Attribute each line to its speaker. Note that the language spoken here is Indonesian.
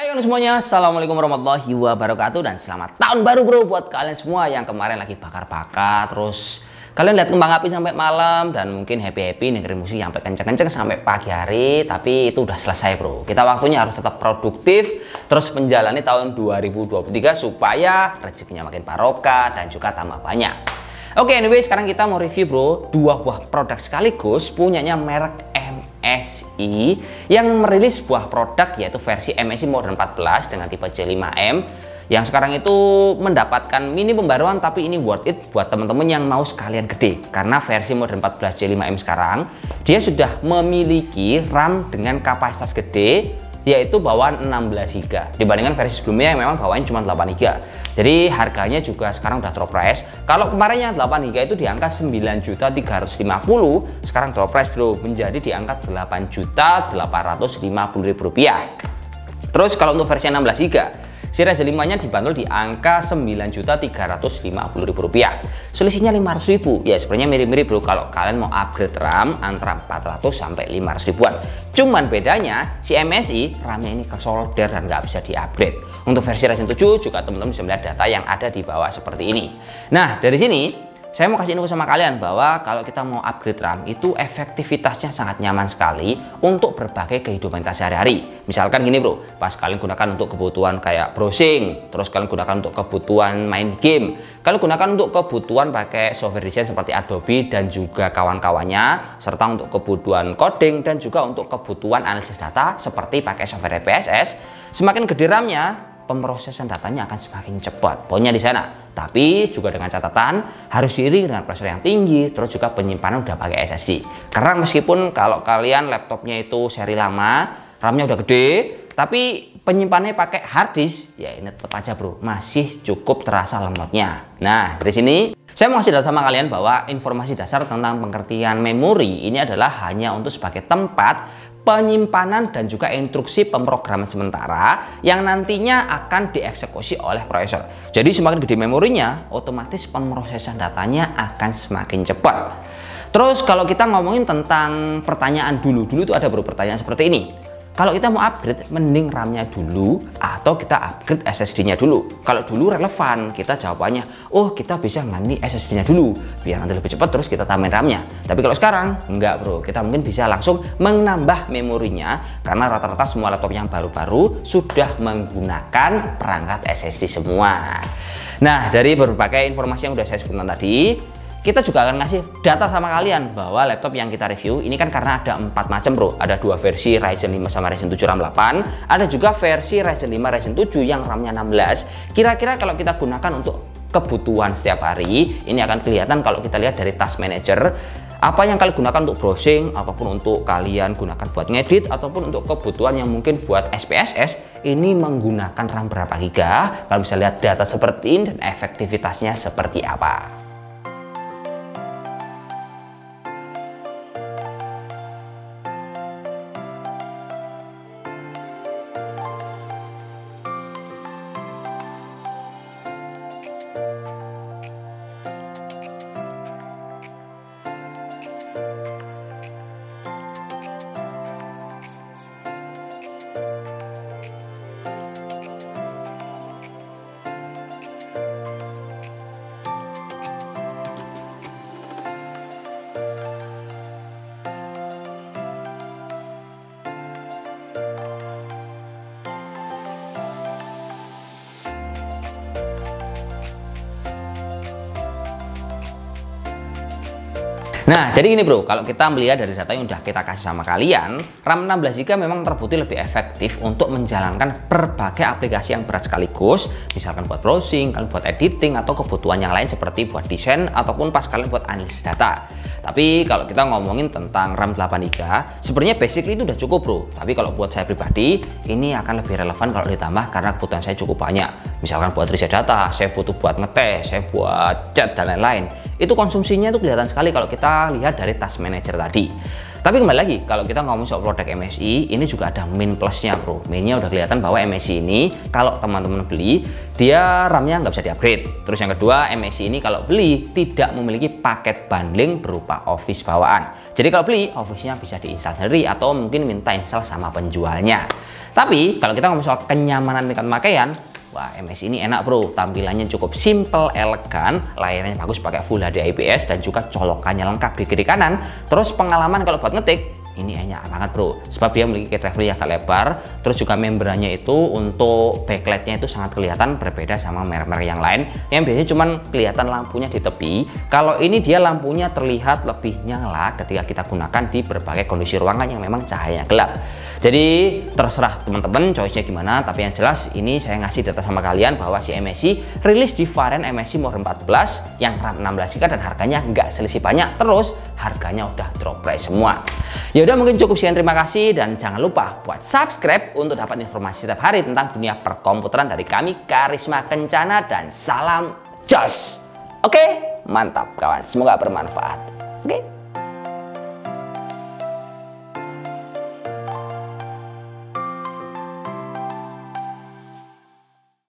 Speaker 1: Hai kalian semuanya, assalamualaikum warahmatullahi wabarakatuh dan selamat tahun baru bro buat kalian semua yang kemarin lagi bakar-bakar, terus kalian lihat kembang api sampai malam dan mungkin happy-happy dengerin musik sampai kenceng-kenceng sampai pagi hari, tapi itu udah selesai bro. Kita waktunya harus tetap produktif terus menjalani tahun 2023 supaya rezekinya makin barokah dan juga tambah banyak. Oke, anyway, sekarang kita mau review bro dua buah produk sekaligus punyanya merek MSI yang merilis sebuah produk yaitu versi MSI Modern 14 dengan tipe J5M yang sekarang itu mendapatkan mini pembaruan, tapi ini worth it buat teman-teman yang mau sekalian gede karena versi Modern 14 J5M sekarang dia sudah memiliki RAM dengan kapasitas gede yaitu bawaan 16 GB dibandingkan versi sebelumnya yang memang bawaannya cuma 8 GB. Jadi harganya juga sekarang udah drop price. Kalau kemarin yang 8 GB itu di angka 9.350.000, sekarang drop price bro menjadi di angka 8.850.000 rupiah. Terus kalau untuk versi 16 GB si Ryzen 5-nya dibanderol di angka 9.350.000 rupiah. Selisihnya 500.000. Ya sebenarnya mirip-mirip bro kalau kalian mau upgrade RAM antara 400 sampai 500 ribuan. Cuman bedanya si MSI RAM-nya ini kesolder dan nggak bisa di-upgrade. Untuk versi Ryzen 7 juga teman-teman bisa melihat data yang ada di bawah seperti ini. Nah, dari sini saya mau kasih info sama kalian bahwa kalau kita mau upgrade RAM itu efektivitasnya sangat nyaman sekali untuk berbagai kehidupan kita sehari-hari. Misalkan gini bro, pas kalian gunakan untuk kebutuhan kayak browsing, terus kalian gunakan untuk kebutuhan main game, kalian gunakan untuk kebutuhan pakai software desain seperti Adobe dan juga kawan-kawannya, serta untuk kebutuhan coding dan juga untuk kebutuhan analisis data seperti pakai software PSS, semakin gede RAM-nya, pemrosesan datanya akan semakin cepat. Poinnya di sana. Tapi juga dengan catatan harus diiringi dengan prosesor yang tinggi, terus juga penyimpanan udah pakai SSD. Karena meskipun kalau kalian laptopnya itu seri lama, RAM-nya udah gede, tapi penyimpanannya pakai hard disk, ya ini tetap aja bro, masih cukup terasa lemotnya. Nah, dari sini saya mau kasih data sama kalian bahwa informasi dasar tentang pengertian memori ini adalah hanya untuk sebagai tempat penyimpanan dan juga instruksi pemrograman sementara yang nantinya akan dieksekusi oleh prosesor. Jadi semakin gede memorinya, otomatis pemrosesan datanya akan semakin cepat. Terus kalau kita ngomongin tentang pertanyaan dulu itu ada beberapa pertanyaan seperti ini. Kalau kita mau upgrade, mending RAM-nya dulu atau kita upgrade SSD-nya dulu. Kalau dulu relevan, kita jawabannya, oh kita bisa ganti SSD-nya dulu, biar nanti lebih cepat terus kita tambahin RAM-nya. Tapi kalau sekarang, enggak bro, kita mungkin bisa langsung menambah memorinya, karena rata-rata semua laptop yang baru-baru sudah menggunakan perangkat SSD semua. Nah, dari berbagai informasi yang sudah saya sebutkan tadi, kita juga akan ngasih data sama kalian bahwa laptop yang kita review ini kan karena ada 4 macam bro. Ada 2 versi Ryzen 5 sama Ryzen 7 RAM 8, ada juga versi Ryzen 5 Ryzen 7 yang RAM-nya 16. Kira-kira kalau kita gunakan untuk kebutuhan setiap hari, ini akan kelihatan kalau kita lihat dari Task Manager, apa yang kalian gunakan untuk browsing ataupun untuk kalian gunakan buat ngedit ataupun untuk kebutuhan yang mungkin buat SPSS, ini menggunakan RAM berapa giga. Kalian bisa lihat data seperti ini dan efektivitasnya seperti apa. Nah, jadi ini bro, kalau kita melihat dari data yang udah kita kasih sama kalian, RAM 16 GB memang terbukti lebih efektif untuk menjalankan berbagai aplikasi yang berat sekaligus, misalkan buat browsing, kalian buat editing, atau kebutuhan yang lain seperti buat desain, ataupun pas kalian buat analisis data. Tapi kalau kita ngomongin tentang RAM 8 GB, sebenarnya basically itu udah cukup bro. Tapi kalau buat saya pribadi, ini akan lebih relevan kalau ditambah karena kebutuhan saya cukup banyak. Misalkan buat riset data, saya butuh buat ngetes, saya buat chat, dan lain-lain. Itu konsumsinya itu kelihatan sekali kalau kita lihat dari Task Manager tadi. Tapi kembali lagi, kalau kita ngomong soal produk MSI, ini juga ada min plusnya bro. Minnya udah kelihatan bahwa MSI ini kalau teman-teman beli, dia RAM-nya nggak bisa di-upgrade. Terus yang kedua, MSI ini kalau beli tidak memiliki paket bundling berupa Office bawaan. Jadi kalau beli, Office-nya bisa diinstal sendiri atau mungkin minta install sama penjualnya. Tapi kalau kita ngomong soal kenyamanan tingkat pemakaian, wah, MSI ini enak bro, tampilannya cukup simple, elegan, layarnya bagus pakai Full HD IPS dan juga colokannya lengkap di kiri kanan. Terus pengalaman kalau buat ngetik, ini enak banget bro, sebab dia memiliki key travel yang agak lebar, terus juga membrannya itu untuk backlightnya itu sangat kelihatan, berbeda sama merek-merek yang lain yang biasanya cuman kelihatan lampunya di tepi. Kalau ini dia lampunya terlihat lebih nyala ketika kita gunakan di berbagai kondisi ruangan yang memang cahayanya gelap. Jadi terserah teman-teman choice-nya gimana, tapi yang jelas ini saya ngasih data sama kalian bahwa si MSI rilis di varian MSI More 14 yang RAM 16GB dan harganya nggak selisih banyak, terus harganya udah drop price semua. Ya udah, mungkin cukup sekian, terima kasih dan jangan lupa buat subscribe untuk dapat informasi setiap hari tentang dunia perkomputeran dari kami Karisma Kencana, dan salam jos. Oke, mantap kawan, semoga bermanfaat. Oke.